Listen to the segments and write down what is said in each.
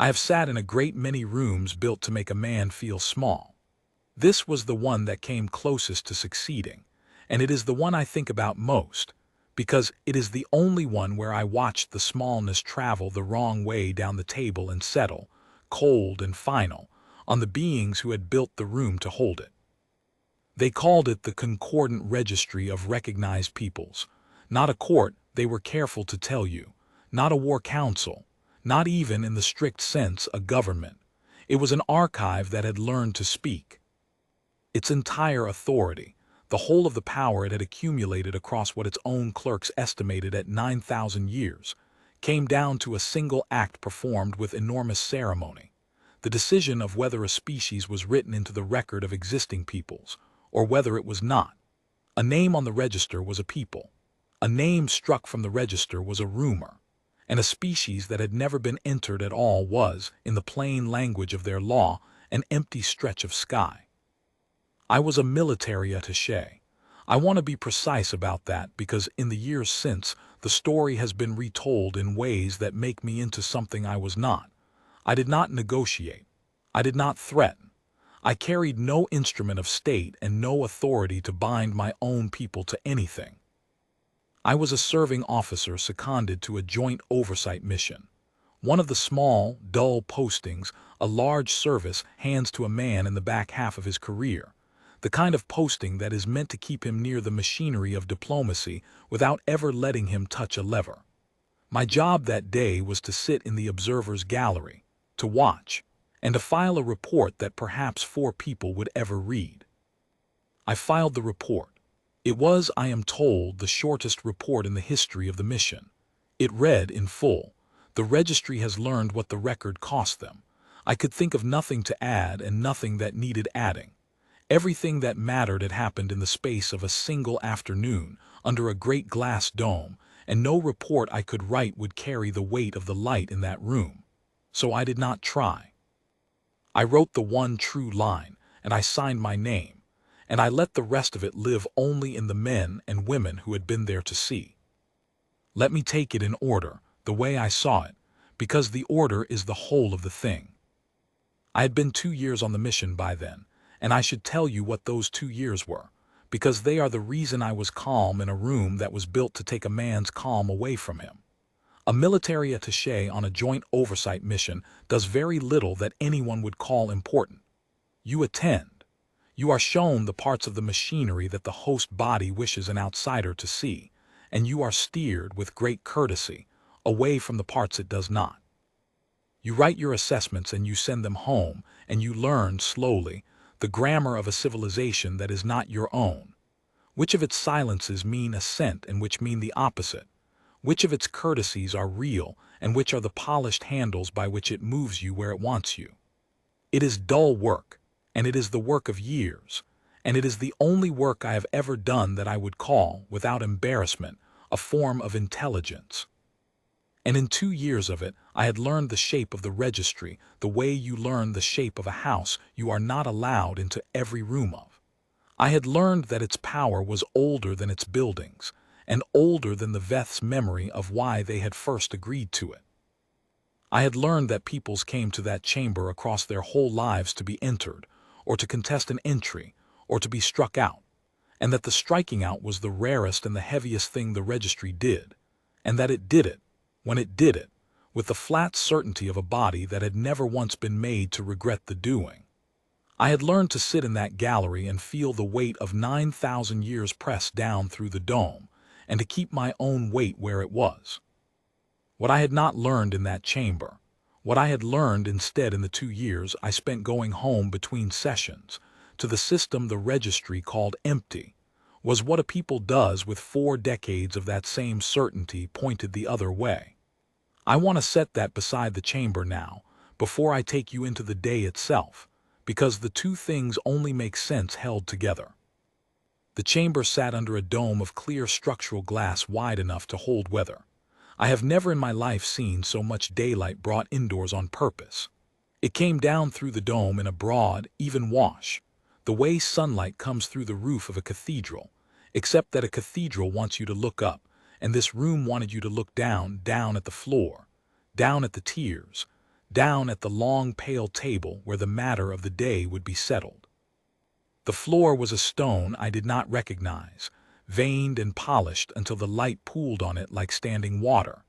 I have sat in a great many rooms built to make a man feel small. This was the one that came closest to succeeding, and it is the one I think about most, because it is the only one where I watched the smallness travel the wrong way down the table and settle, cold and final, on the beings who had built the room to hold it. They called it the Concordant Registry of Recognized Peoples. Not a court, they were careful to tell you, not a war council, not even in the strict sense a government. It was an archive that had learned to speak. Its entire authority, the whole of the power it had accumulated across what its own clerks estimated at 9,000 years, came down to a single act performed with enormous ceremony: the decision of whether a species was written into the record of existing peoples, or whether it was not. A name on the register was a people. A name struck from the register was a rumor. And a species that had never been entered at all was, in the plain language of their law, an empty stretch of sky. I was a military attaché. I want to be precise about that because in the years since, the story has been retold in ways that make me into something I was not. I did not negotiate. I did not threaten. I carried no instrument of state and no authority to bind my own people to anything. I was a serving officer seconded to a joint oversight mission. One of the small, dull postings a large service hands to a man in the back half of his career. The kind of posting that is meant to keep him near the machinery of diplomacy without ever letting him touch a lever. My job that day was to sit in the observer's gallery, to watch, and to file a report that perhaps 4 people would ever read. I filed the report. It was, I am told, the shortest report in the history of the mission. It read in full: "The registry has learned what the record cost them." I could think of nothing to add and nothing that needed adding. Everything that mattered had happened in the space of a single afternoon, under a great glass dome, and no report I could write would carry the weight of the light in that room. So I did not try. I wrote the one true line, and I signed my name, and I let the rest of it live only in the men and women who had been there to see. Let me take it in order, the way I saw it, because the order is the whole of the thing. I had been 2 years on the mission by then, and I should tell you what those 2 years were, because they are the reason I was calm in a room that was built to take a man's calm away from him. A military attaché on a joint oversight mission does very little that anyone would call important. You attend. You are shown the parts of the machinery that the host body wishes an outsider to see, and you are steered with great courtesy away from the parts it does not. You write your assessments and you send them home, and you learn slowly the grammar of a civilization that is not your own. Which of its silences mean assent and which mean the opposite? Which of its courtesies are real and which are the polished handles by which it moves you where it wants you? It is dull work, and it is the work of years, and it is the only work I have ever done that I would call, without embarrassment, a form of intelligence. And in 2 years of it, I had learned the shape of the registry, the way you learn the shape of a house you are not allowed into every room of. I had learned that its power was older than its buildings, and older than the Veth's memory of why they had first agreed to it. I had learned that peoples came to that chamber across their whole lives to be entered, or to contest an entry, or to be struck out, and that the striking out was the rarest and the heaviest thing the registry did, and that it did it, when it did it, with the flat certainty of a body that had never once been made to regret the doing. I had learned to sit in that gallery and feel the weight of 9,000 years pressed down through the dome, and to keep my own weight where it was. What I had not learned in that chamber, what I had learned instead in the 2 years I spent going home between sessions, to the system the registry called empty, was what a people does with 4 decades of that same certainty pointed the other way. I want to set that beside the chamber now, before I take you into the day itself, because the 2 things only make sense held together. The chamber sat under a dome of clear structural glass wide enough to hold weather. I have never in my life seen so much daylight brought indoors on purpose. It came down through the dome in a broad, even wash, the way sunlight comes through the roof of a cathedral, except that a cathedral wants you to look up, and this room wanted you to look down at the floor, down at the tiers, down at the long pale table where the matter of the day would be settled. The floor was a stone I did not recognize, veined and polished until the light pooled on it like standing water.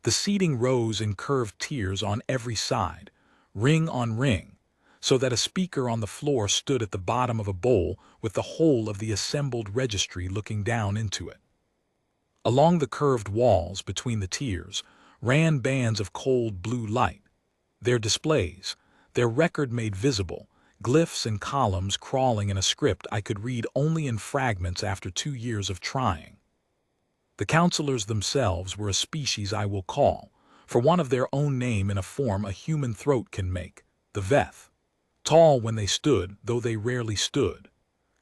The seating rose in curved tiers on every side, ring on ring, so that a speaker on the floor stood at the bottom of a bowl with the whole of the assembled registry looking down into it. Along the curved walls between the tiers ran bands of cold blue light. Their displays, their record made visible, glyphs and columns crawling in a script I could read only in fragments after 2 years of trying. The counselors themselves were a species I will call, for one of their own name in a form a human throat can make, the Veth. Tall when they stood, though they rarely stood.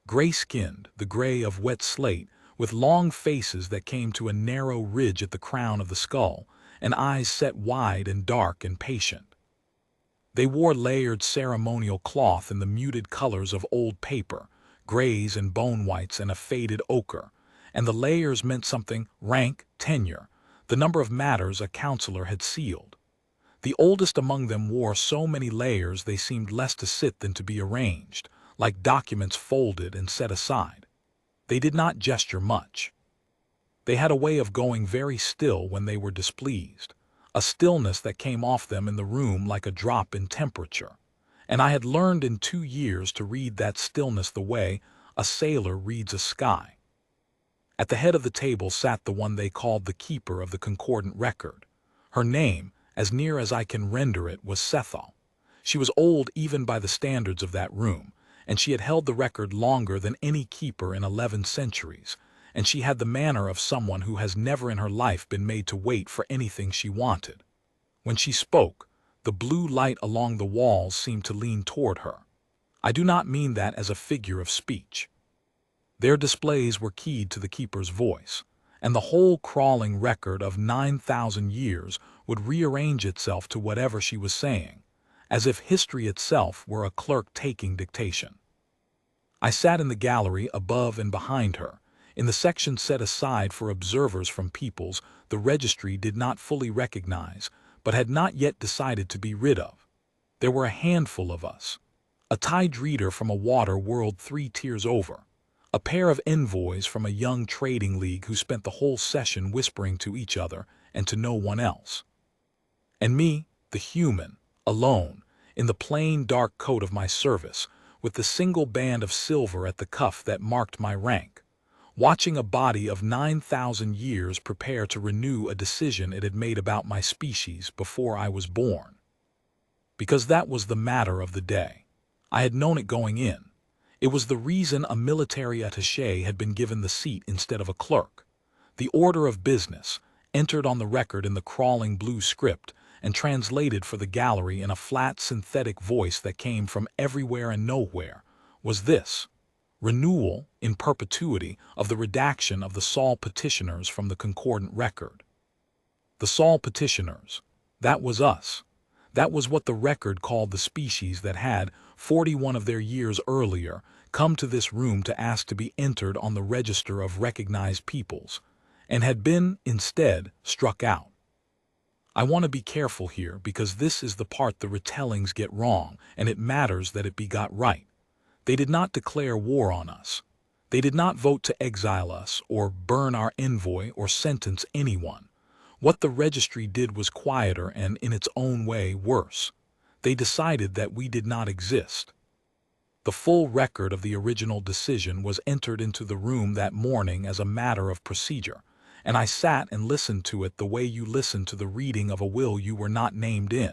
Gray-skinned, the gray of wet slate, with long faces that came to a narrow ridge at the crown of the skull, and eyes set wide and dark and patient. They wore layered ceremonial cloth in the muted colors of old paper, grays and bone whites and a faded ochre, and the layers meant something: rank, tenure, the number of matters a counselor had sealed. The oldest among them wore so many layers they seemed less to sit than to be arranged, like documents folded and set aside. They did not gesture much. They had a way of going very still when they were displeased, a stillness that came off them in the room like a drop in temperature, and I had learned in 2 years to read that stillness the way a sailor reads a sky. At the head of the table sat the one they called the keeper of the concordant record. Her name, as near as I can render it, was Sethal. She was old even by the standards of that room, and she had held the record longer than any keeper in 11 centuries, and she had the manner of someone who has never in her life been made to wait for anything she wanted. When she spoke, the blue light along the walls seemed to lean toward her. I do not mean that as a figure of speech. Their displays were keyed to the keeper's voice, and the whole crawling record of 9,000 years would rearrange itself to whatever she was saying, as if history itself were a clerk taking dictation. I sat in the gallery above and behind her, in the section set aside for observers from peoples the registry did not fully recognize, but had not yet decided to be rid of. There were a handful of us. A tide reader from a water world 3 tiers over. A pair of envoys from a young trading league who spent the whole session whispering to each other and to no one else. And me, the human, alone, in the plain dark coat of my service, with the single band of silver at the cuff that marked my rank, watching a body of 9,000 years prepare to renew a decision it had made about my species before I was born. Because that was the matter of the day. I had known it going in. It was the reason a military attaché had been given the seat instead of a clerk. The order of business, entered on the record in the crawling blue script and translated for the gallery in a flat synthetic voice that came from everywhere and nowhere, was this: renewal, in perpetuity, of the redaction of the Saul petitioners from the concordant record. The Saul petitioners, that was us. That was what the record called the species that had, 41 of their years earlier, come to this room to ask to be entered on the register of recognized peoples, and had been, instead, struck out. I want to be careful here because this is the part the retellings get wrong, and it matters that it be got right. They did not declare war on us. They did not vote to exile us, or burn our envoy, or sentence anyone. What the registry did was quieter and, in its own way, worse. They decided that we did not exist. The full record of the original decision was entered into the room that morning as a matter of procedure, and I sat and listened to it the way you listen to the reading of a will you were not named in.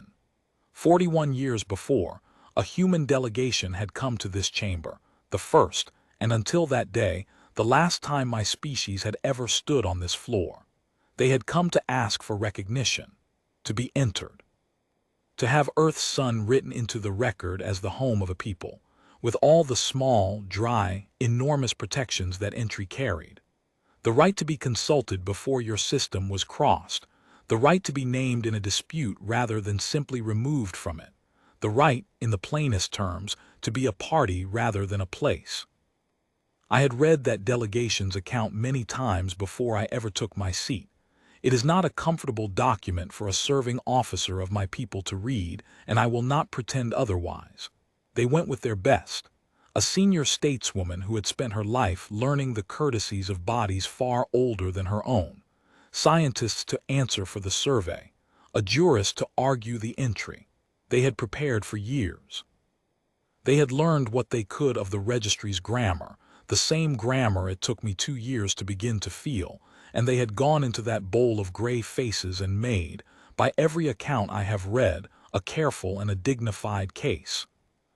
41 years before, a human delegation had come to this chamber, the first, and until that day, the last time my species had ever stood on this floor. They had come to ask for recognition, to be entered, to have Earth's sun written into the record as the home of a people, with all the small, dry, enormous protections that entry carried. The right to be consulted before your system was crossed, the right to be named in a dispute rather than simply removed from it, the right, in the plainest terms, to be a party rather than a place. I had read that delegation's account many times before I ever took my seat. It is not a comfortable document for a serving officer of my people to read, and I will not pretend otherwise. They went with their best. A senior stateswoman who had spent her life learning the courtesies of bodies far older than her own, scientists to answer for the survey, a jurist to argue the entry. They had prepared for years. They had learned what they could of the registry's grammar, the same grammar it took me 2 years to begin to feel, and they had gone into that bowl of gray faces and made, by every account I have read, a careful and a dignified case.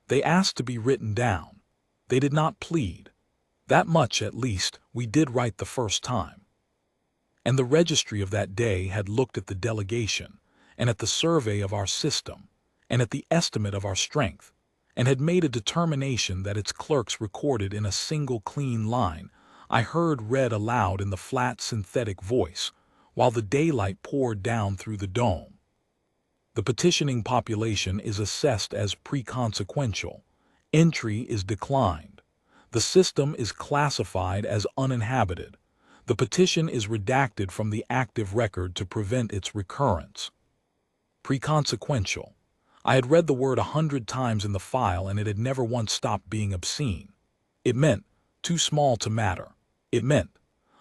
They asked to be written down. They did not plead. That much, at least, we did right the first time. And the registry of that day had looked at the delegation, and at the survey of our system, and at the estimate of our strength, and had made a determination that its clerks recorded in a single clean line I heard read aloud in the flat synthetic voice, while the daylight poured down through the dome. The petitioning population is assessed as pre-consequential. Entry is declined. The system is classified as uninhabited. The petition is redacted from the active record to prevent its recurrence. Pre-consequential. I had read the word 100 times in the file and it had never once stopped being obscene. It meant too small to matter. It meant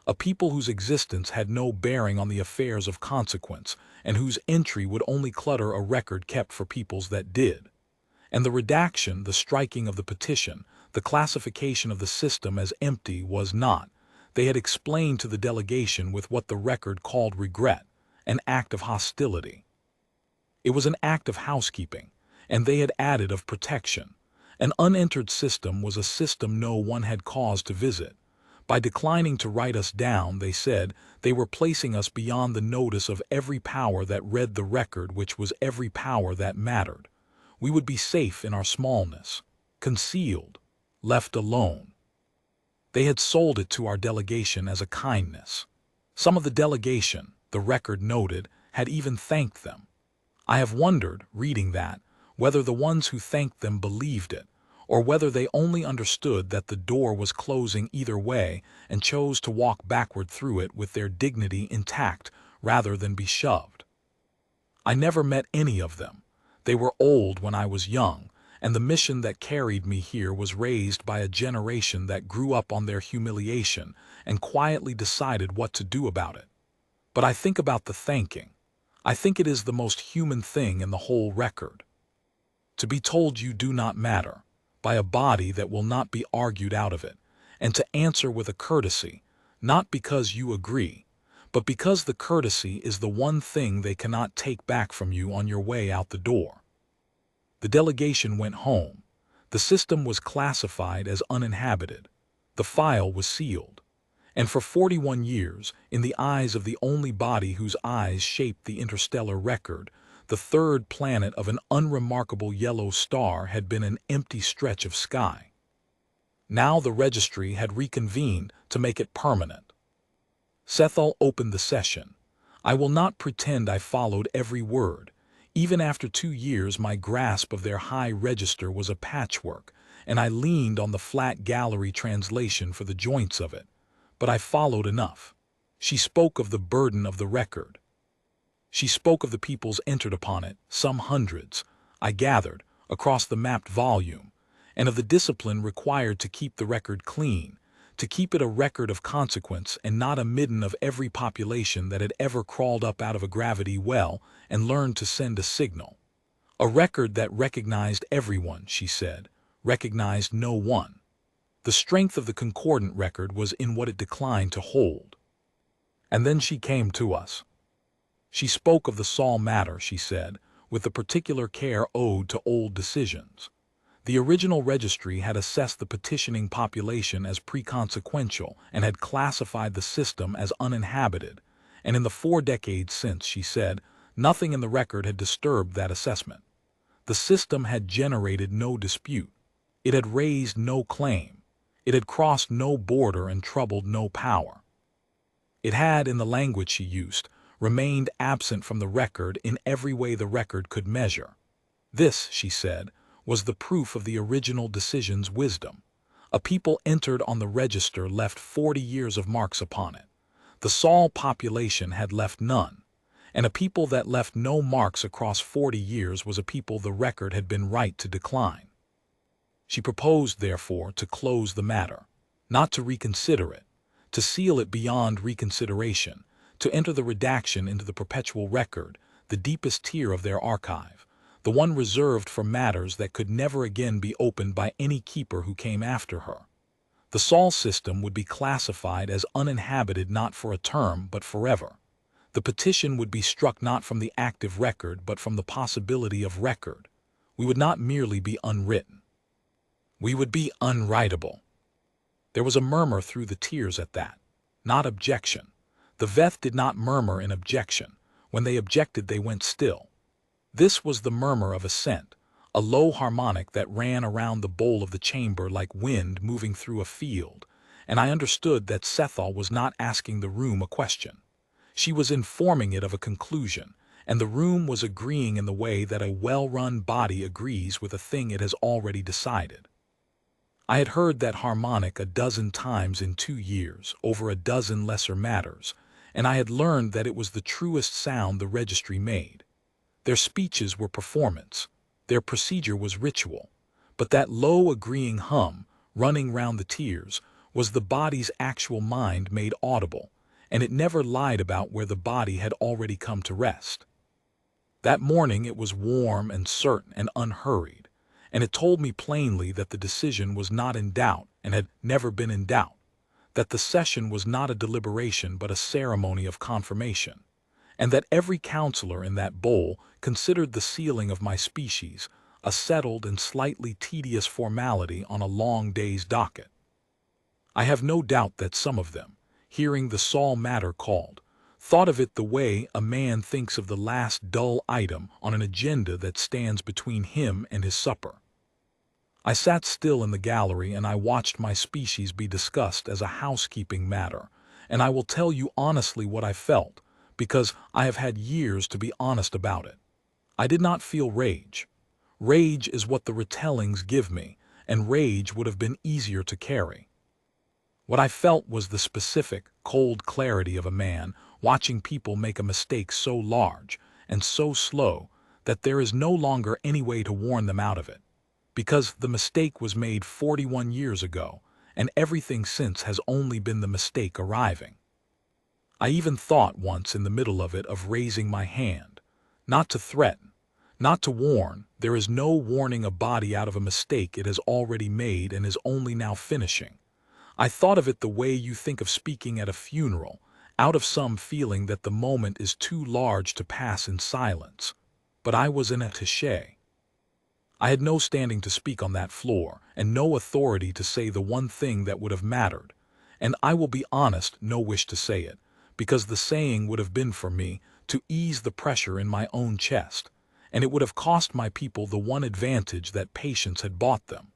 a people whose existence had no bearing on the affairs of consequence and whose entry would only clutter a record kept for peoples that did. And the redaction, the striking of the petition, the classification of the system as empty was not. They had explained to the delegation with what the record called regret, an act of hostility. It was an act of housekeeping, and they had added of protection. An unentered system was a system no one had cause to visit. By declining to write us down, they said, they were placing us beyond the notice of every power that read the record, which was every power that mattered. We would be safe in our smallness, concealed, left alone. They had sold it to our delegation as a kindness. Some of the delegation, the record noted, had even thanked them. I have wondered, reading that, whether the ones who thanked them believed it, or whether they only understood that the door was closing either way and chose to walk backward through it with their dignity intact rather than be shoved. I never met any of them. They were old when I was young, and the mission that carried me here was raised by a generation that grew up on their humiliation and quietly decided what to do about it. But I think about the thanking. I think it is the most human thing in the whole record. To be told you do not matter, by a body that will not be argued out of it, and to answer with a courtesy, not because you agree, but because the courtesy is the one thing they cannot take back from you on your way out the door. The delegation went home. The system was classified as uninhabited. The file was sealed. And for 41 years, in the eyes of the only body whose eyes shaped the interstellar record, the third planet of an unremarkable yellow star had been an empty stretch of sky. Now the registry had reconvened to make it permanent. Sethal opened the session. I will not pretend I followed every word. Even after 2 years, my grasp of their high register was a patchwork, and I leaned on the flat gallery translation for the joints of it. But I followed enough. She spoke of the burden of the record. She spoke of the peoples entered upon it, some hundreds, I gathered, across the mapped volume, and of the discipline required to keep the record clean, to keep it a record of consequence and not a midden of every population that had ever crawled up out of a gravity well and learned to send a signal. A record that recognized everyone, she said, recognized no one. The strength of the concordant record was in what it declined to hold. And then she came to us. She spoke of the Saul matter, she said, with the particular care owed to old decisions. The original registry had assessed the petitioning population as pre-consequential and had classified the system as uninhabited, and in the 4 decades since, she said, nothing in the record had disturbed that assessment. The system had generated no dispute. It had raised no claim. It had crossed no border and troubled no power. It had, in the language she used, remained absent from the record in every way the record could measure. This, she said, was the proof of the original decision's wisdom. A people entered on the register left 40 years of marks upon it. The Saul population had left none, and a people that left no marks across 40 years was a people the record had been right to decline. She proposed, therefore, to close the matter, not to reconsider it, to seal it beyond reconsideration, to enter the redaction into the perpetual record, the deepest tier of their archive, the one reserved for matters that could never again be opened by any keeper who came after her. The Saul system would be classified as uninhabited not for a term but forever. The petition would be struck not from the active record but from the possibility of record. We would not merely be unwritten. We would be unwritable. There was a murmur through the tears at that, not objection. The Veth did not murmur in objection. When they objected, they went still. This was the murmur of assent, a low harmonic that ran around the bowl of the chamber like wind moving through a field, and I understood that Sethal was not asking the room a question. She was informing it of a conclusion, and the room was agreeing in the way that a well-run body agrees with a thing it has already decided. I had heard that harmonic a dozen times in 2 years, over a dozen lesser matters, and I had learned that it was the truest sound the registry made. Their speeches were performance, their procedure was ritual, but that low agreeing hum, running round the tears, was the body's actual mind made audible, and it never lied about where the body had already come to rest. That morning it was warm and certain and unhurried, and it told me plainly that the decision was not in doubt and had never been in doubt, that the session was not a deliberation but a ceremony of confirmation, and that every counselor in that bowl considered the sealing of my species a settled and slightly tedious formality on a long day's docket. I have no doubt that some of them, hearing the Saul matter called, thought of it the way a man thinks of the last dull item on an agenda that stands between him and his supper. I sat still in the gallery and I watched my species be discussed as a housekeeping matter, and I will tell you honestly what I felt, because I have had years to be honest about it. I did not feel rage. Rage is what the retellings give me, and rage would have been easier to carry. What I felt was the specific, cold clarity of a man watching people make a mistake so large and so slow that there is no longer any way to warn them out of it, because the mistake was made 41 years ago, and everything since has only been the mistake arriving. I even thought once in the middle of it of raising my hand, not to threaten, not to warn. There is no warning a body out of a mistake it has already made and is only now finishing. I thought of it the way you think of speaking at a funeral, out of some feeling that the moment is too large to pass in silence. But I was an attaché. I had no standing to speak on that floor, and no authority to say the one thing that would have mattered, and I will be honest, no wish to say it, because the saying would have been for me to ease the pressure in my own chest, and it would have cost my people the one advantage that patience had bought them.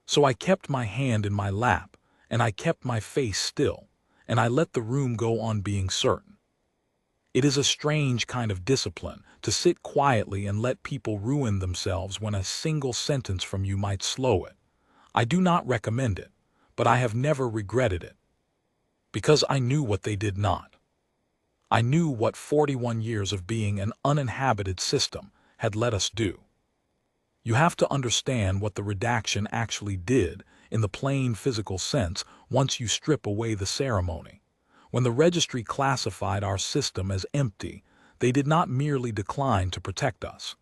So I kept my hand in my lap, and I kept my face still, and I let the room go on being certain. It is a strange kind of discipline to sit quietly and let people ruin themselves when a single sentence from you might slow it. I do not recommend it, but I have never regretted it, because I knew what they did not. I knew what 41 years of being an uninhabited system had let us do. You have to understand what the redaction actually did in the plain physical sense once you strip away the ceremony. When the registry classified our system as empty, they did not merely decline to protect us.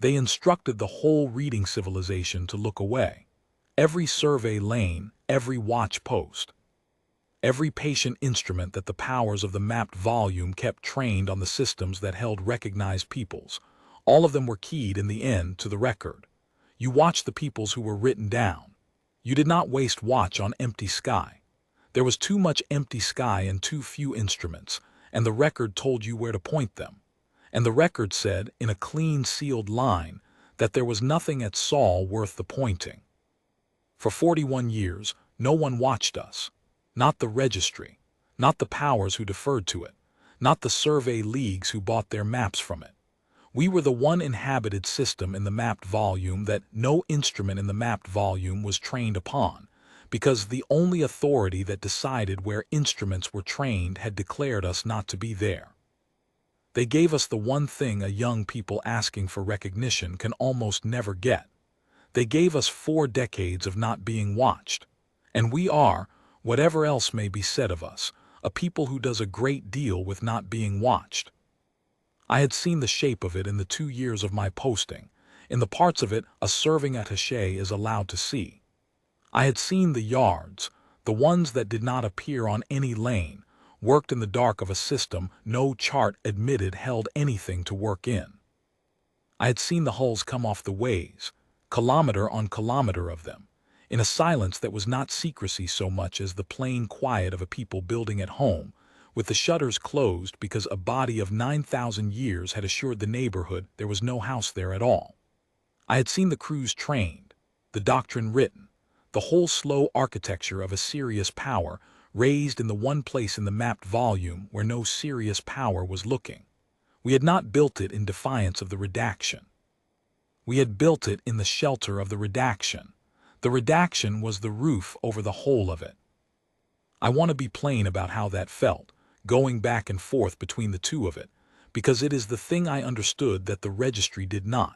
They instructed the whole reading civilization to look away. Every survey lane, every watch post, every patient instrument that the powers of the mapped volume kept trained on the systems that held recognized peoples, all of them were keyed in the end to the record. You watched the peoples who were written down. You did not waste watch on empty sky. There was too much empty sky and too few instruments, and the record told you where to point them. And the record said, in a clean sealed line, that there was nothing at Saul worth the pointing. For 41 years, no one watched us. Not the registry, not the powers who deferred to it, not the survey leagues who bought their maps from it. We were the one inhabited system in the mapped volume that no instrument in the mapped volume was trained upon, because the only authority that decided where instruments were trained had declared us not to be there. They gave us the one thing a young people asking for recognition can almost never get. They gave us 4 decades of not being watched. And we are, whatever else may be said of us, a people who does a great deal with not being watched. I had seen the shape of it in the 2 years of my posting, in the parts of it a serving attaché is allowed to see. I had seen the yards, the ones that did not appear on any lane, worked in the dark of a system no chart admitted held anything to work in. I had seen the hulls come off the ways, kilometer on kilometer of them, in a silence that was not secrecy so much as the plain quiet of a people building at home, with the shutters closed because a body of 9,000 years had assured the neighborhood there was no house there at all. I had seen the crews trained, the doctrine written, the whole slow architecture of a serious power raised in the one place in the mapped volume where no serious power was looking. We had not built it in defiance of the redaction. We had built it in the shelter of the redaction. The redaction was the roof over the whole of it. I want to be plain about how that felt, going back and forth between the two of it, because it is the thing I understood that the registry did not.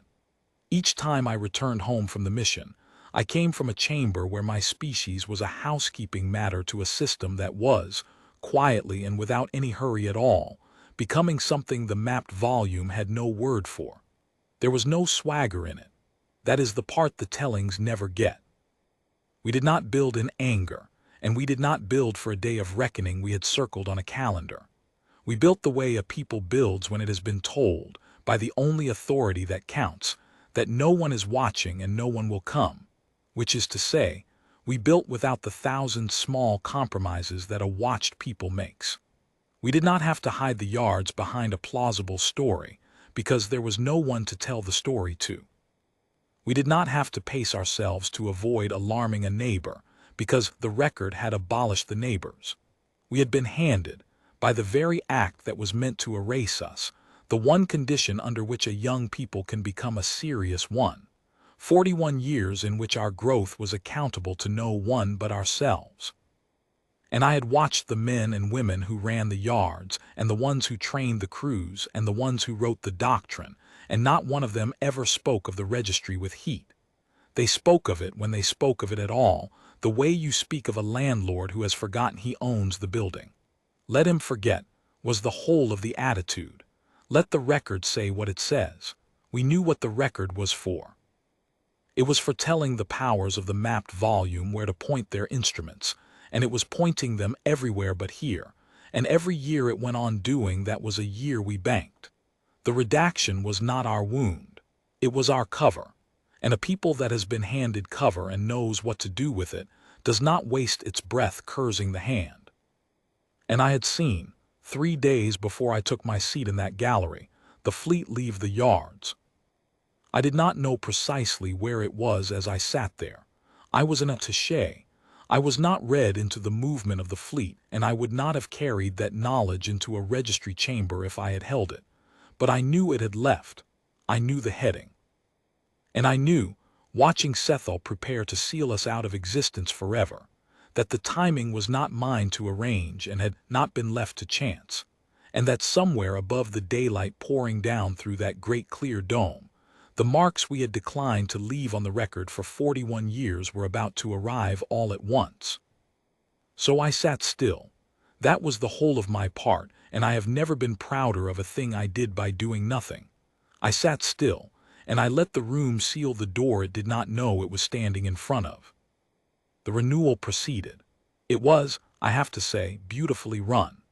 Each time I returned home from the mission, I came from a chamber where my species was a housekeeping matter to a system that was, quietly and without any hurry at all, becoming something the mapped volume had no word for. There was no swagger in it. That is the part the tellings never get. We did not build in anger, and we did not build for a day of reckoning we had circled on a calendar. We built the way a people builds when it has been told, by the only authority that counts, that no one is watching and no one will come, which is to say, we built without the 1,000 small compromises that a watched people makes. We did not have to hide the yards behind a plausible story, because there was no one to tell the story to. We did not have to pace ourselves to avoid alarming a neighbor, because the record had abolished the neighbors. We had been handed, by the very act that was meant to erase us, the one condition under which a young people can become a serious one. 41 years in which our growth was accountable to no one but ourselves. And I had watched the men and women who ran the yards, and the ones who trained the crews, and the ones who wrote the doctrine, and not one of them ever spoke of the registry with heat. They spoke of it when they spoke of it at all, the way you speak of a landlord who has forgotten he owns the building. Let him forget, was the whole of the attitude. Let the record say what it says. We knew what the record was for. It was for telling the powers of the mapped volume where to point their instruments, and it was pointing them everywhere but here, and every year it went on doing that was a year we banked. The redaction was not our wound. It was our cover, and a people that has been handed cover and knows what to do with it does not waste its breath cursing the hand. And I had seen, 3 days before I took my seat in that gallery, the fleet leave the yards. I did not know precisely where it was as I sat there. I was an attaché. I was not read into the movement of the fleet, and I would not have carried that knowledge into a registry chamber if I had held it. But I knew it had left. I knew the heading. And I knew, watching Sethal prepare to seal us out of existence forever, that the timing was not mine to arrange and had not been left to chance, and that somewhere above the daylight pouring down through that great clear dome, the marks we had declined to leave on the record for 41 years were about to arrive all at once. So I sat still. That was the whole of my part, and I have never been prouder of a thing I did by doing nothing. I sat still, and I let the room seal the door it did not know it was standing in front of. The renewal proceeded. It was, I have to say, beautifully run.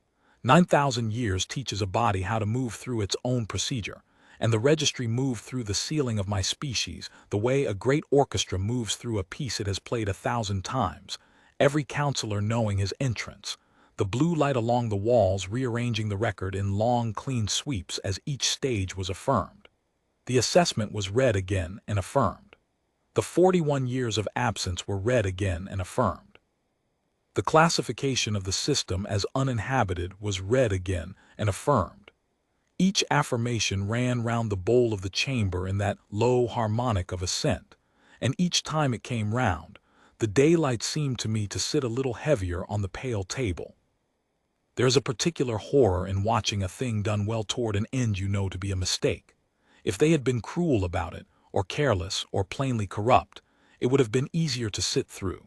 9,000 years teaches a body how to move through its own procedure, and the registry moved through the ceiling of my species the way a great orchestra moves through a piece it has played 1,000 times, every counselor knowing his entrance, the blue light along the walls rearranging the record in long, clean sweeps as each stage was affirmed. The assessment was read again and affirmed. The 41 years of absence were read again and affirmed. The classification of the system as uninhabited was read again and affirmed. Each affirmation ran round the bowl of the chamber in that low harmonic of assent, and each time it came round, The daylight seemed to me to sit a little heavier on the pale table. There is a particular horror in watching a thing done well toward an end you know to be a mistake. If they had been cruel about it, or careless, or plainly corrupt, it would have been easier to sit through.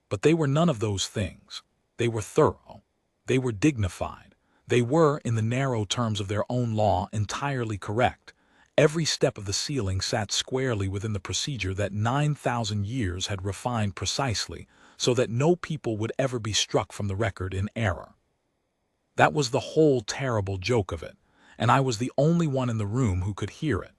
But they were none of those things. They were thorough. They were dignified. They were, in the narrow terms of their own law, entirely correct. Every step of the ceiling sat squarely within the procedure that 9,000 years had refined precisely, so that no people would ever be struck from the record in error. That was the whole terrible joke of it, and I was the only one in the room who could hear it.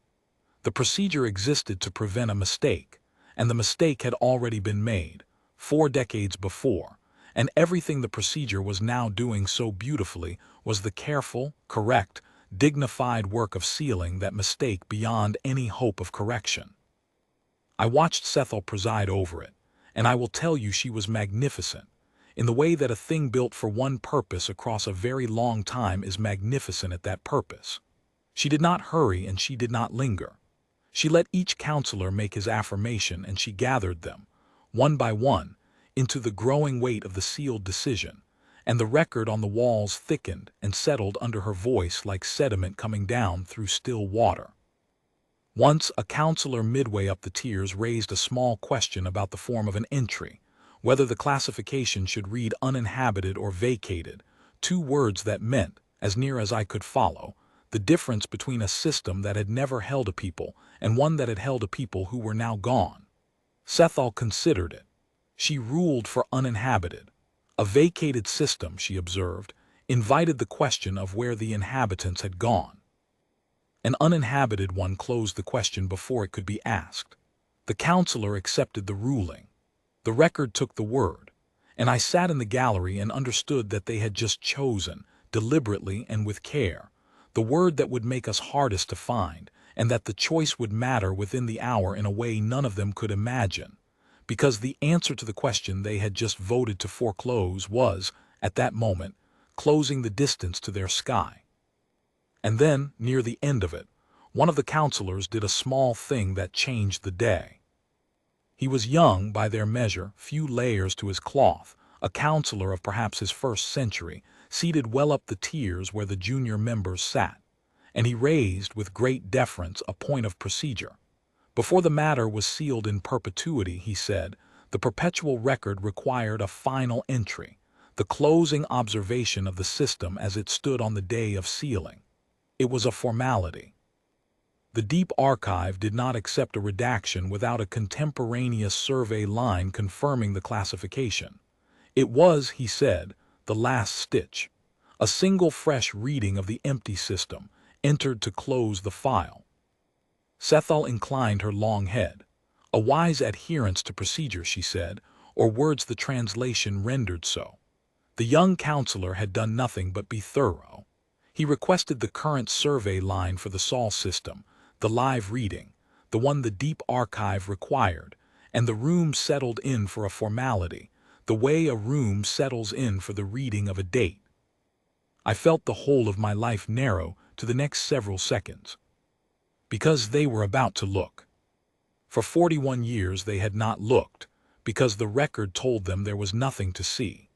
The procedure existed to prevent a mistake, and the mistake had already been made, 4 decades before, and everything the procedure was now doing so beautifully was the careful, correct, dignified work of sealing that mistake beyond any hope of correction. I watched Sethel preside over it, and I will tell you she was magnificent, in the way that a thing built for one purpose across a very long time is magnificent at that purpose. She did not hurry and she did not linger. She let each counselor make his affirmation and she gathered them, one by one, into the growing weight of the sealed decision, and the record on the walls thickened and settled under her voice like sediment coming down through still water. Once a counselor midway up the tiers raised a small question about the form of an entry, whether the classification should read uninhabited or vacated, 2 words that meant, as near as I could follow, the difference between a system that had never held a people and one that had held a people who were now gone. Sethel considered it. She ruled for uninhabited. A vacated system, she observed, invited the question of where the inhabitants had gone. An uninhabited one closed the question before it could be asked. The counselor accepted the ruling. The record took the word, and I sat in the gallery and understood that they had just chosen, deliberately and with care, the word that would make us hardest to find, and that the choice would matter within the hour in a way none of them could imagine, because the answer to the question they had just voted to foreclose was, at that moment, closing the distance to their sky. And then, near the end of it, one of the counselors did a small thing that changed the day. He was young by their measure, few layers to his cloth, a counselor of perhaps his first century, seated well up the tiers where the junior members sat, and he raised with great deference a point of procedure. Before the matter was sealed in perpetuity, he said, the perpetual record required a final entry, the closing observation of the system as it stood on the day of sealing. It was a formality. The deep archive did not accept a redaction without a contemporaneous survey line confirming the classification. It was, he said, the last stitch. A single fresh reading of the empty system, entered to close the file. Sethel inclined her long head. A wise adherence to procedure, she said, or words the translation rendered so. The young counselor had done nothing but be thorough. He requested the current survey line for the Sol system, the live reading, the one the deep archive required, and the room settled in for a formality, the way a room settles in for the reading of a date. I felt the whole of my life narrow to the next several seconds. Because they were about to look. For 41 years they had not looked, because the record told them there was nothing to see.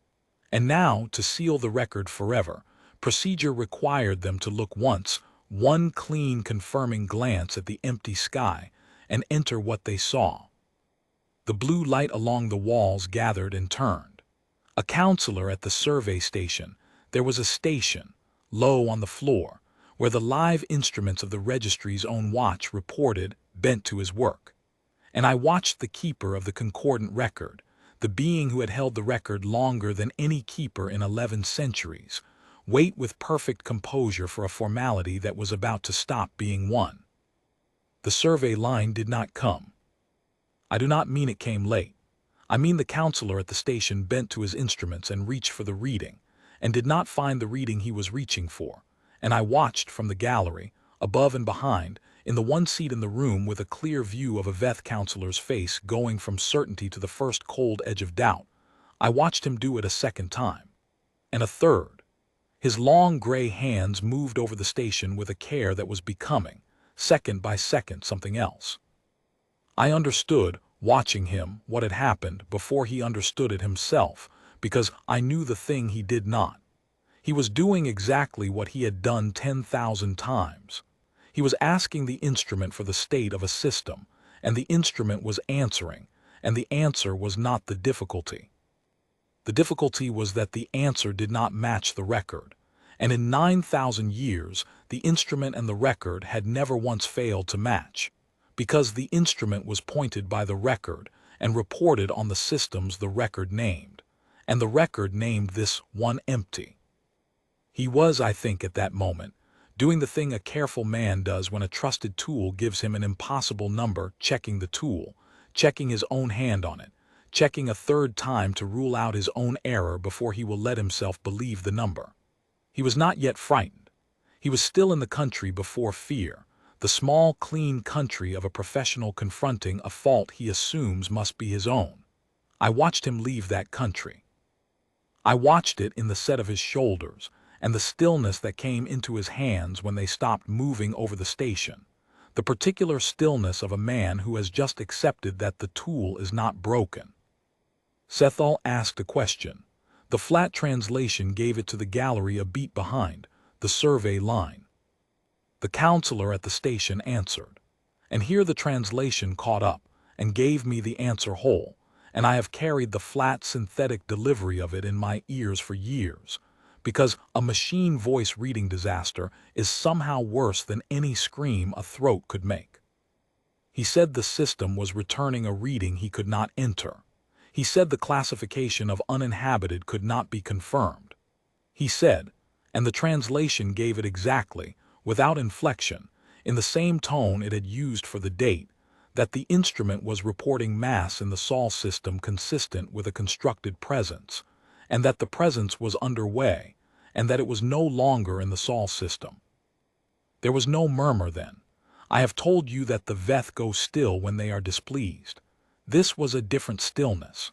And now, to seal the record forever, procedure required them to look once, one clean confirming glance at the empty sky, and enter what they saw. The blue light along the walls gathered and turned. A counselor at the survey station. There was a station, low on the floor, where the live instruments of the registry's own watch reported, bent to his work. And I watched the keeper of the concordant record, the being who had held the record longer than any keeper in 11 centuries, wait with perfect composure for a formality that was about to stop being one. The survey line did not come. I do not mean it came late. I mean the counselor at the station bent to his instruments and reached for the reading, and did not find the reading he was reaching for, and I watched from the gallery, above and behind, in the one seat in the room with a clear view of a Veth counselor's face going from certainty to the first cold edge of doubt. I watched him do it a second time, and a third. His long gray hands moved over the station with a care that was becoming, second by second, something else. I understood, watching him, what had happened, before he understood it himself, because I knew the thing he did not. He was doing exactly what he had done 10,000 times. He was asking the instrument for the state of a system, and the instrument was answering, and the answer was not the difficulty. The difficulty was that the answer did not match the record, and in 9,000 years, the instrument and the record had never once failed to match, because the instrument was pointed by the record and reported on the systems the record named, and the record named this one empty. He was, I think, at that moment, doing the thing a careful man does when a trusted tool gives him an impossible number, checking the tool, checking his own hand on it, checking a third time to rule out his own error before he will let himself believe the number. He was not yet frightened. He was still in the country before fear, the small, clean country of a professional confronting a fault he assumes must be his own. I watched him leave that country. I watched it in the set of his shoulders, and the stillness that came into his hands when they stopped moving over the station, the particular stillness of a man who has just accepted that the tool is not broken. Sethal asked a question. The flat translation gave it to the gallery a beat behind, the survey line. The counselor at the station answered, and here the translation caught up and gave me the answer whole, and I have carried the flat synthetic delivery of it in my ears for years, because a machine voice reading disaster is somehow worse than any scream a throat could make. He said the system was returning a reading he could not enter. He said the classification of uninhabited could not be confirmed. He said, and the translation gave it exactly, without inflection, in the same tone it had used for the date, that the instrument was reporting mass in the Sol system consistent with a constructed presence, and that the presence was underway, and that it was no longer in the Sol system. There was no murmur then. I have told you that the Veth go still when they are displeased. This was a different stillness.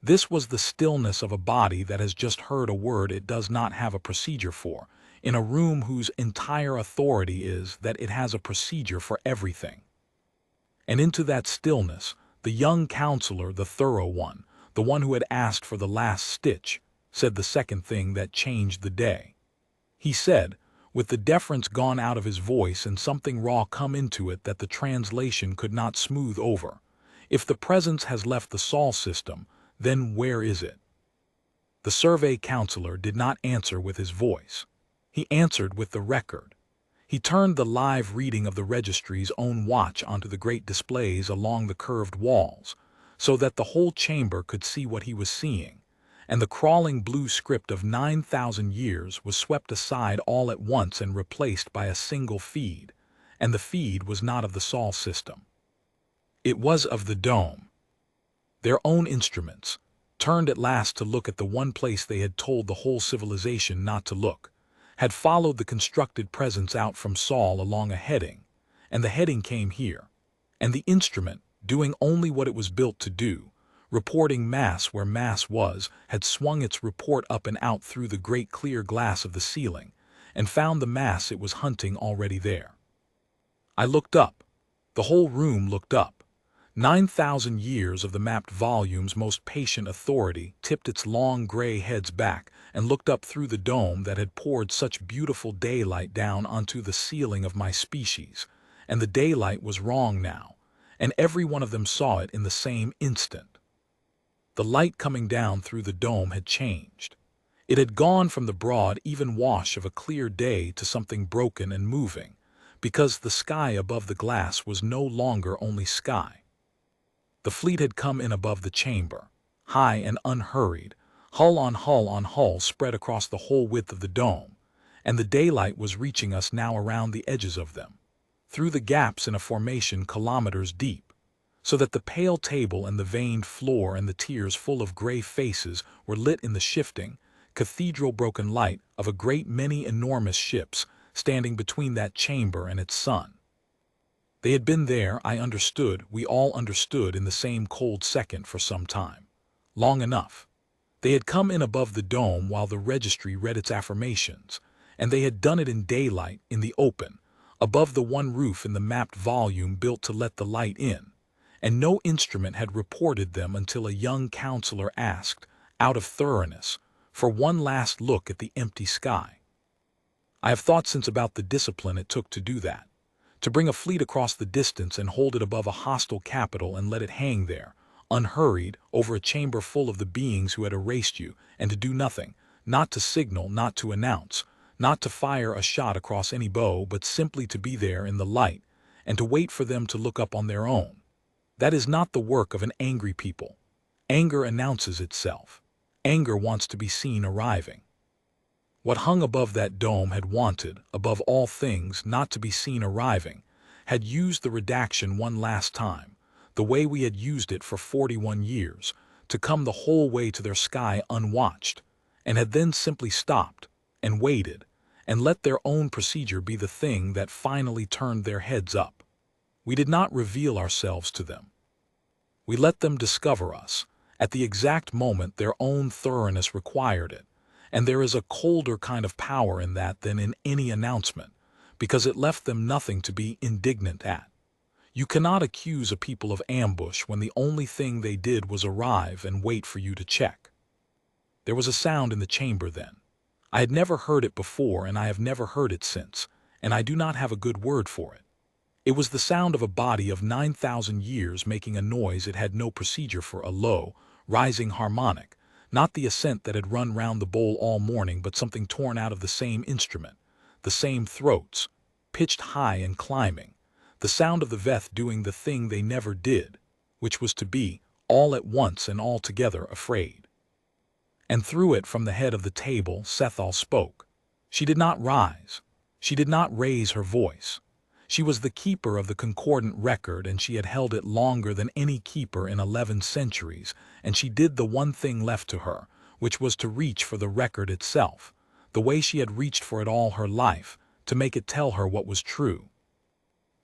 This was the stillness of a body that has just heard a word it does not have a procedure for, in a room whose entire authority is that it has a procedure for everything. And into that stillness, the young counselor, the thorough one, the one who had asked for the last stitch, said the second thing that changed the day. He said, with the deference gone out of his voice and something raw come into it that the translation could not smooth over, if the presence has left the Sol system, then where is it? The survey counselor did not answer with his voice. He answered with the record. He turned the live reading of the registry's own watch onto the great displays along the curved walls, so that the whole chamber could see what he was seeing, and the crawling blue script of 9,000 years was swept aside all at once and replaced by a single feed, and the feed was not of the Sol system. It was of the dome. Their own instruments, turned at last to look at the one place they had told the whole civilization not to look, had followed the constructed presence out from Sol along a heading, and the heading came here, and the instrument, doing only what it was built to do, reporting mass where mass was, had swung its report up and out through the great clear glass of the ceiling, and found the mass it was hunting already there. I looked up. The whole room looked up. 9,000 years of the mapped volume's most patient authority tipped its long gray heads back and looked up through the dome that had poured such beautiful daylight down onto the ceiling of my species, and the daylight was wrong now, and every one of them saw it in the same instant. The light coming down through the dome had changed. It had gone from the broad, even wash of a clear day to something broken and moving, because the sky above the glass was no longer only sky. The fleet had come in above the chamber, high and unhurried, hull on hull spread across the whole width of the dome, and the daylight was reaching us now around the edges of them, through the gaps in a formation kilometers deep, so that the pale table and the veined floor and the tiers full of gray faces were lit in the shifting, cathedral-broken light of a great many enormous ships standing between that chamber and its sun. They had been there, I understood, we all understood in the same cold second for some time. Long enough. They had come in above the dome while the registry read its affirmations, and they had done it in daylight, in the open, above the one roof in the mapped volume built to let the light in, and no instrument had reported them until a young counselor asked, out of thoroughness, for one last look at the empty sky. I have thought since about the discipline it took to do that, to bring a fleet across the distance and hold it above a hostile capital and let it hang there, unhurried, over a chamber full of the beings who had erased you, and to do nothing, not to signal, not to announce, not to fire a shot across any bow, but simply to be there in the light, and to wait for them to look up on their own. That is not the work of an angry people. Anger announces itself. Anger wants to be seen arriving. What hung above that dome had wanted, above all things, not to be seen arriving, had used the redaction one last time, the way we had used it for 41 years, to come the whole way to their sky unwatched, and had then simply stopped, and waited, and let their own procedure be the thing that finally turned their heads up. We did not reveal ourselves to them. We let them discover us, at the exact moment their own thoroughness required it, and there is a colder kind of power in that than in any announcement, because it left them nothing to be indignant at. You cannot accuse a people of ambush when the only thing they did was arrive and wait for you to check. There was a sound in the chamber then. I had never heard it before, and I have never heard it since, and I do not have a good word for it. It was the sound of a body of 9,000 years making a noise it had no procedure for, a low, rising harmonic, not the ascent that had run round the bowl all morning, but something torn out of the same instrument, the same throats, pitched high and climbing, the sound of the Veth doing the thing they never did, which was to be, all at once and altogether, afraid. And through it, from the head of the table, Sethal spoke. She did not rise. She did not raise her voice. She was the keeper of the concordant record, and she had held it longer than any keeper in 11 centuries, and she did the one thing left to her, which was to reach for the record itself, the way she had reached for it all her life, to make it tell her what was true.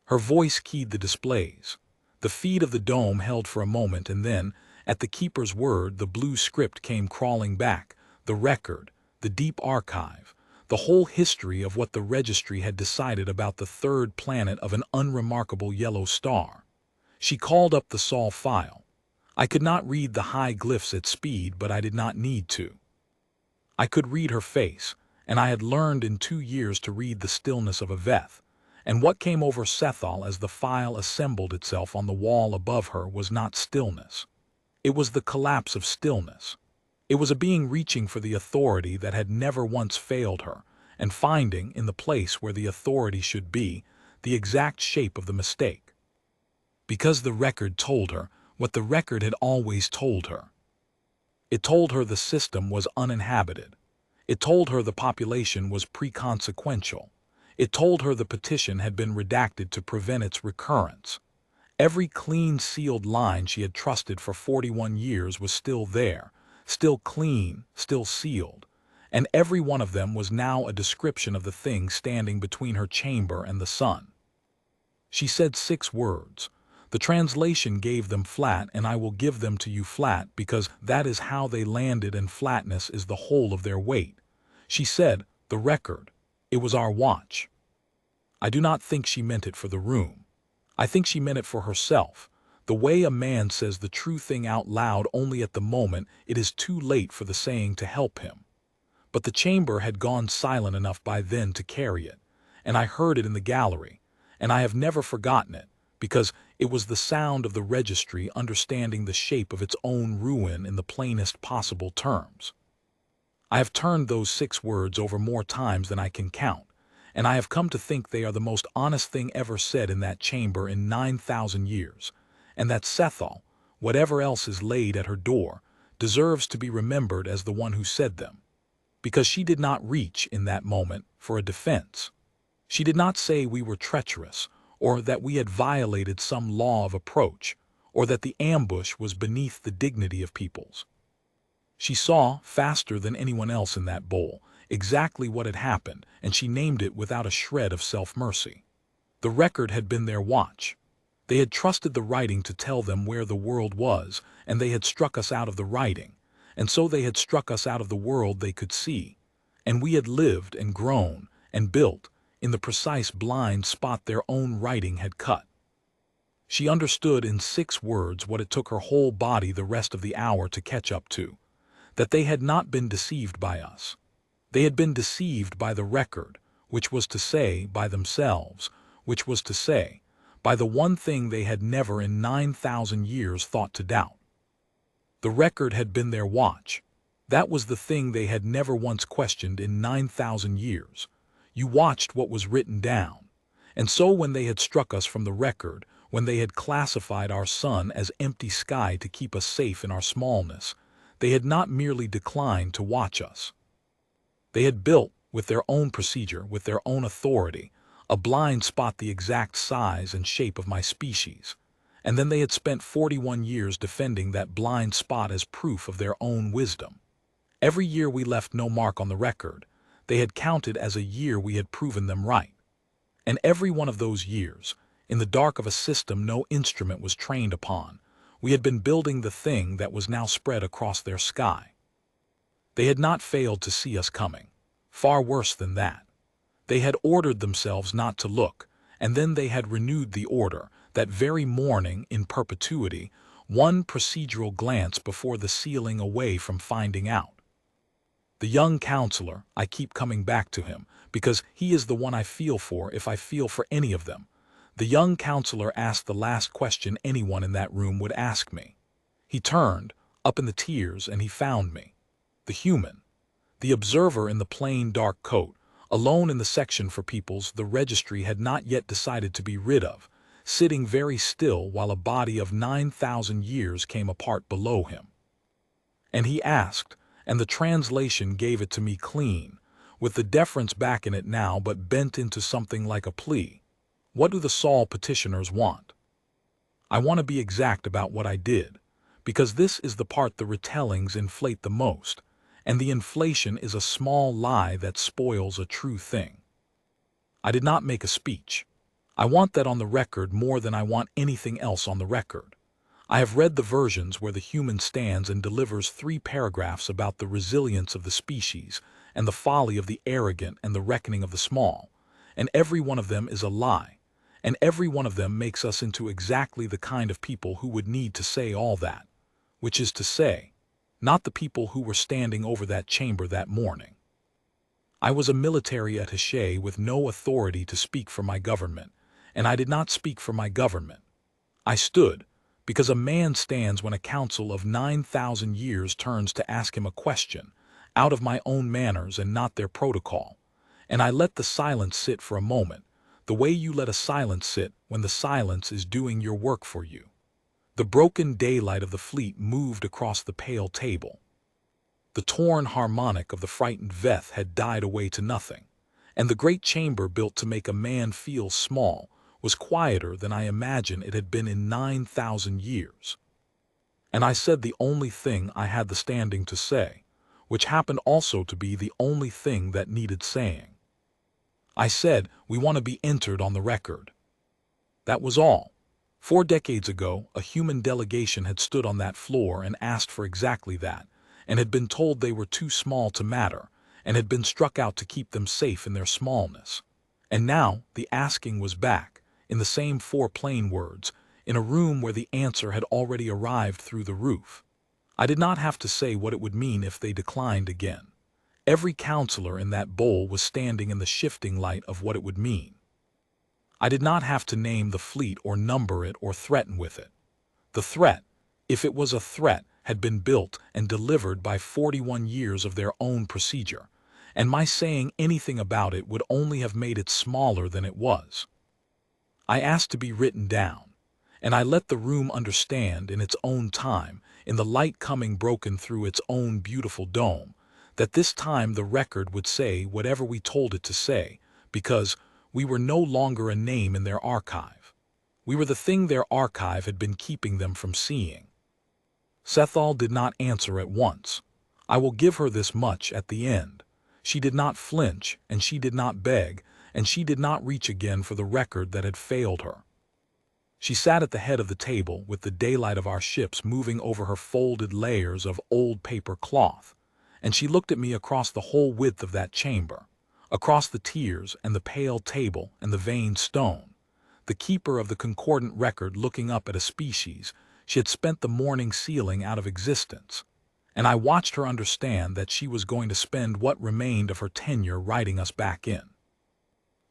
Her voice keyed the displays. The feed of the dome held for a moment, and then, at the keeper's word, the blue script came crawling back, the record, the deep archive, the whole history of what the registry had decided about the third planet of an unremarkable yellow star. She called up the Sol file. I could not read the high glyphs at speed, but I did not need to. I could read her face, and I had learned in 2 years to read the stillness of a Veth, and what came over Sethal as the file assembled itself on the wall above her was not stillness. It was the collapse of stillness. It was a being reaching for the authority that had never once failed her, and finding, in the place where the authority should be, the exact shape of the mistake. Because the record told her what the record had always told her. It told her the system was uninhabited. It told her the population was pre-consequential. It told her the petition had been redacted to prevent its recurrence. Every clean sealed line she had trusted for 41 years was still there, still clean, still sealed, and every one of them was now a description of the thing standing between her chamber and the sun. She said 6 words. The translation gave them flat, and I will give them to you flat, because that is how they landed, and flatness is the whole of their weight. She said, the record. It was our watch. I do not think she meant it for the room. I think she meant it for herself, the way a man says the true thing out loud only at the moment it is too late for the saying to help him. But the chamber had gone silent enough by then to carry it, and I heard it in the gallery, and I have never forgotten it, because it was the sound of the registry understanding the shape of its own ruin in the plainest possible terms. I have turned those 6 words over more times than I can count, and I have come to think they are the most honest thing ever said in that chamber in 9,000 years, and that Sethal, whatever else is laid at her door, deserves to be remembered as the one who said them, because she did not reach, in that moment, for a defense. She did not say we were treacherous, or that we had violated some law of approach, or that the ambush was beneath the dignity of peoples. She saw, faster than anyone else in that bowl, exactly what had happened, and she named it without a shred of self-mercy. The record had been their watch. They had trusted the writing to tell them where the world was, and they had struck us out of the writing, and so they had struck us out of the world they could see, and we had lived and grown and built in the precise blind spot their own writing had cut. She understood in 6 words what it took her whole body the rest of the hour to catch up to, that they had not been deceived by us. They had been deceived by the record, which was to say, by themselves, which was to say, by the one thing they had never in 9,000 years thought to doubt. The record had been their watch. That was the thing they had never once questioned in 9,000 years. You watched what was written down. And so when they had struck us from the record, when they had classified our sun as empty sky to keep us safe in our smallness, they had not merely declined to watch us. They had built, with their own procedure, with their own authority, a blind spot the exact size and shape of my species, and then they had spent 41 years defending that blind spot as proof of their own wisdom. Every year we left no mark on the record, they had counted as a year we had proven them right. And every one of those years, in the dark of a system no instrument was trained upon, we had been building the thing that was now spread across their sky. They had not failed to see us coming. Far worse than that. They had ordered themselves not to look, and then they had renewed the order, that very morning in perpetuity, one procedural glance before the sealing away from finding out. The young counselor, I keep coming back to him, because he is the one I feel for if I feel for any of them. The young counselor asked the last question anyone in that room would ask me. He turned, up in the tears, and he found me. The human. The observer in the plain dark coat, alone in the section for peoples the registry had not yet decided to be rid of, sitting very still while a body of 9,000 years came apart below him. And he asked, and the translation gave it to me clean, with the deference back in it now but bent into something like a plea. What do the Saul petitioners want? I want to be exact about what I did, because this is the part the retellings inflate the most, and the inflation is a small lie that spoils a true thing. I did not make a speech. I want that on the record more than I want anything else on the record. I have read the versions where the human stands and delivers 3 paragraphs about the resilience of the species and the folly of the arrogant and the reckoning of the small, and every one of them is a lie, and every one of them makes us into exactly the kind of people who would need to say all that, which is to say, not the people who were standing over that chamber that morning. I was a military attaché with no authority to speak for my government, and I did not speak for my government. I stood, because a man stands when a council of 9,000 years turns to ask him a question, out of my own manners and not their protocol, and I let the silence sit for a moment, the way you let a silence sit when the silence is doing your work for you. The broken daylight of the fleet moved across the pale table. The torn harmonic of the frightened Veth had died away to nothing, and the great chamber built to make a man feel small was quieter than I imagine it had been in 9,000 years. And I said the only thing I had the standing to say, which happened also to be the only thing that needed saying. I said, we want to be entered on the record. That was all. 4 decades ago, a human delegation had stood on that floor and asked for exactly that, and had been told they were too small to matter, and had been struck out to keep them safe in their smallness. And now the asking was back, in the same 4 plain words, in a room where the answer had already arrived through the roof. I did not have to say what it would mean if they declined again. Every counselor in that bowl was standing in the shifting light of what it would mean. I did not have to name the fleet or number it or threaten with it. The threat, if it was a threat, had been built and delivered by 41 years of their own procedure, and my saying anything about it would only have made it smaller than it was. I asked to be written down, and I let the room understand in its own time, in the light coming broken through its own beautiful dome, that this time the record would say whatever we told it to say, because we were no longer a name in their archive. We were the thing their archive had been keeping them from seeing. Sethal did not answer at once. I will give her this much at the end. She did not flinch, and she did not beg, and she did not reach again for the record that had failed her. She sat at the head of the table with the daylight of our ships moving over her folded layers of old paper cloth, and she looked at me across the whole width of that chamber, across the tears and the pale table and the veined stone. the keeper of the concordant record looking up at a species she had spent the morning sealing out of existence, and I watched her understand that she was going to spend what remained of her tenure writing us back in.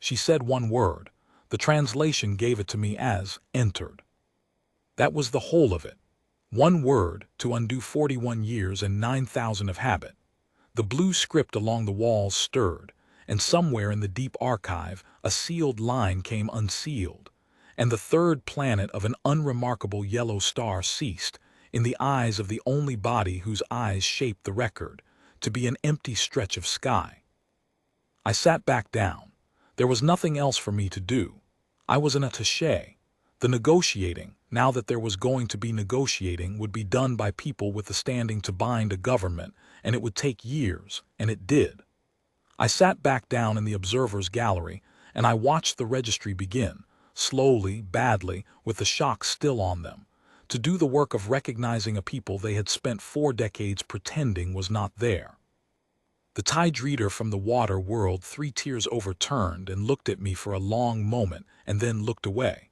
She said one word. The translation gave it to me as entered. That was the whole of it. One word to undo 41 years and 9,000 of habit. The blue script along the walls stirred, and somewhere in the deep archive a sealed line came unsealed, and the third planet of an unremarkable yellow star ceased, in the eyes of the only body whose eyes shaped the record, to be an empty stretch of sky. I sat back down. There was nothing else for me to do. I was an attaché. The negotiating, now that there was going to be negotiating, would be done by people with the standing to bind a government, and it would take years, and it did. I sat back down in the observer's gallery, and I watched the registry begin, slowly, badly, with the shock still on them, to do the work of recognizing a people they had spent 4 decades pretending was not there. The tide reader from the water whirled 3 tiers overturned and looked at me for a long moment and then looked away.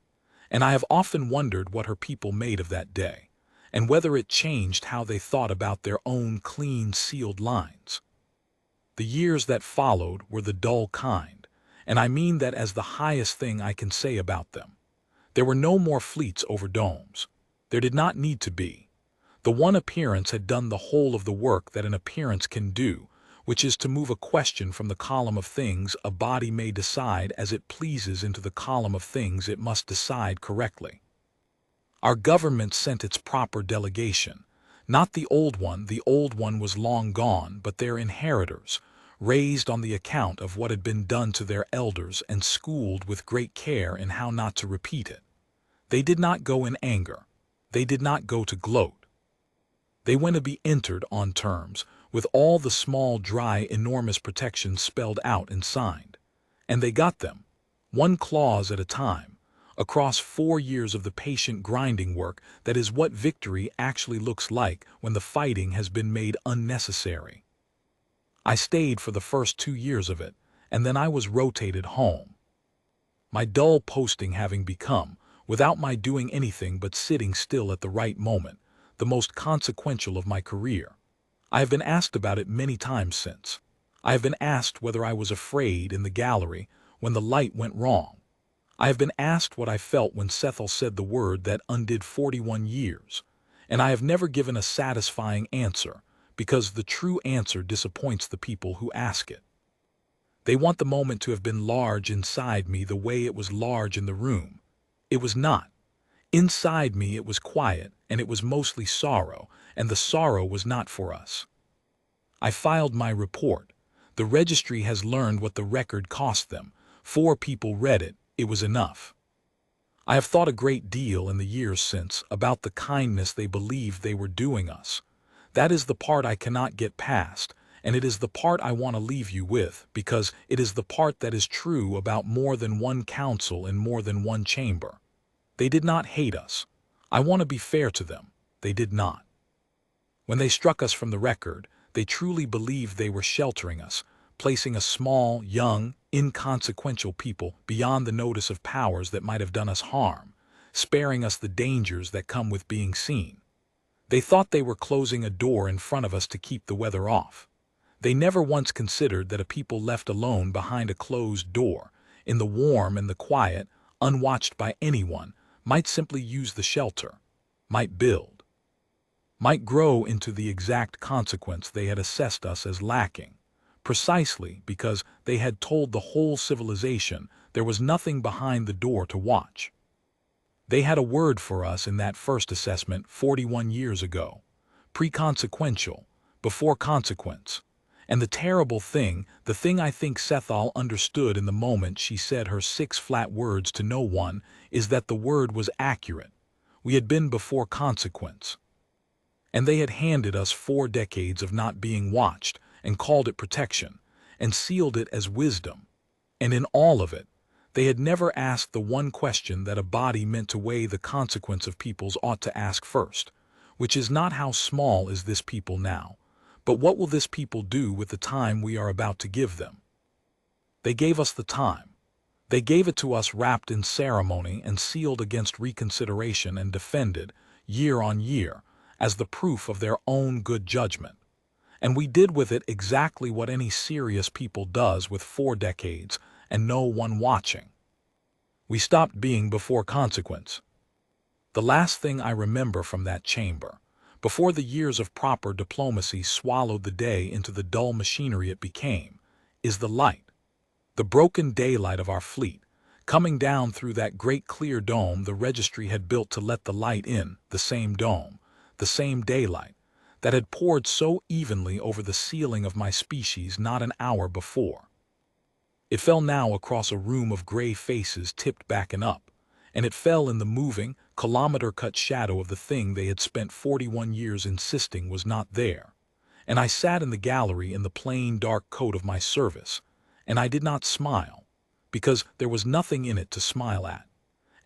And I have often wondered what her people made of that day, and whether it changed how they thought about their own clean, sealed lines. The years that followed were the dull kind, and I mean that as the highest thing I can say about them. There were no more fleets over domes. There did not need to be. The one appearance had done the whole of the work that an appearance can do, which is to move a question from the column of things a body may decide as it pleases into the column of things it must decide correctly. Our government sent its proper delegation, not the old one was long gone, but their inheritors, raised on the account of what had been done to their elders and schooled with great care in how not to repeat it. They did not go in anger. They did not go to gloat. They went to be entered on terms, with all the small, dry, enormous protections spelled out and signed. And they got them, one clause at a time, across 4 years of the patient grinding work that is what victory actually looks like when the fighting has been made unnecessary. I stayed for the first 2 years of it, and then I was rotated home. My dull posting having become, without my doing anything but sitting still at the right moment, the most consequential of my career. I have been asked about it many times since. I have been asked whether I was afraid in the gallery when the light went wrong. I have been asked what I felt when Sethel said the word that undid 41 years, and I have never given a satisfying answer, because the true answer disappoints the people who ask it. They want the moment to have been large inside me the way it was large in the room. It was not. Inside me it was quiet, and it was mostly sorrow, and the sorrow was not for us. I filed my report. The registry has learned what the record cost them. 4 people read it. It was enough. I have thought a great deal in the years since about the kindness they believed they were doing us. That is the part I cannot get past, and it is the part I want to leave you with, because it is the part that is true about more than one council in more than one chamber. They did not hate us. I want to be fair to them. They did not. When they struck us from the record, they truly believed they were sheltering us, placing a small, young, inconsequential people beyond the notice of powers that might have done us harm, sparing us the dangers that come with being seen. They thought they were closing a door in front of us to keep the weather off. They never once considered that a people left alone behind a closed door, in the warm and the quiet, unwatched by anyone, might simply use the shelter, might build, might grow into the exact consequence they had assessed us as lacking, precisely because they had told the whole civilization there was nothing behind the door to watch. They had a word for us in that first assessment 41 years ago, pre-consequential, before consequence. And the terrible thing, the thing I think Sethal understood in the moment she said her 6 flat words to no one, is that the word was accurate. We had been before consequence. And they had handed us 4 decades of not being watched, and called it protection, and sealed it as wisdom. And in all of it, they had never asked the one question that a body meant to weigh the consequence of peoples ought to ask first, which is not how small is this people now, but what will this people do with the time we are about to give them? They gave us the time. They gave it to us wrapped in ceremony and sealed against reconsideration and defended, year on year, as the proof of their own good judgment. And we did with it exactly what any serious people does with 4 decades and no one watching. We stopped being before consequence. The last thing I remember from that chamber, before the years of proper diplomacy swallowed the day into the dull machinery it became, is the light. The broken daylight of our fleet, coming down through that great clear dome the registry had built to let the light in, the same dome, the same daylight, that had poured so evenly over the ceiling of my species not an hour before. It fell now across a room of gray faces tipped back and up, and it fell in the moving, kilometer-cut shadow of the thing they had spent 41 years insisting was not there. And I sat in the gallery in the plain dark coat of my service, and I did not smile, because there was nothing in it to smile at.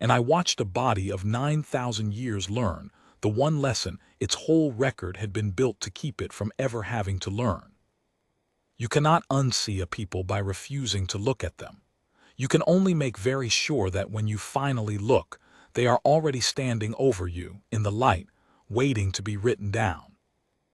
And I watched a body of 9,000 years learn the one lesson its whole record had been built to keep it from ever having to learn. You cannot unsee a people by refusing to look at them. You can only make very sure that when you finally look, they are already standing over you in the light, waiting to be written down.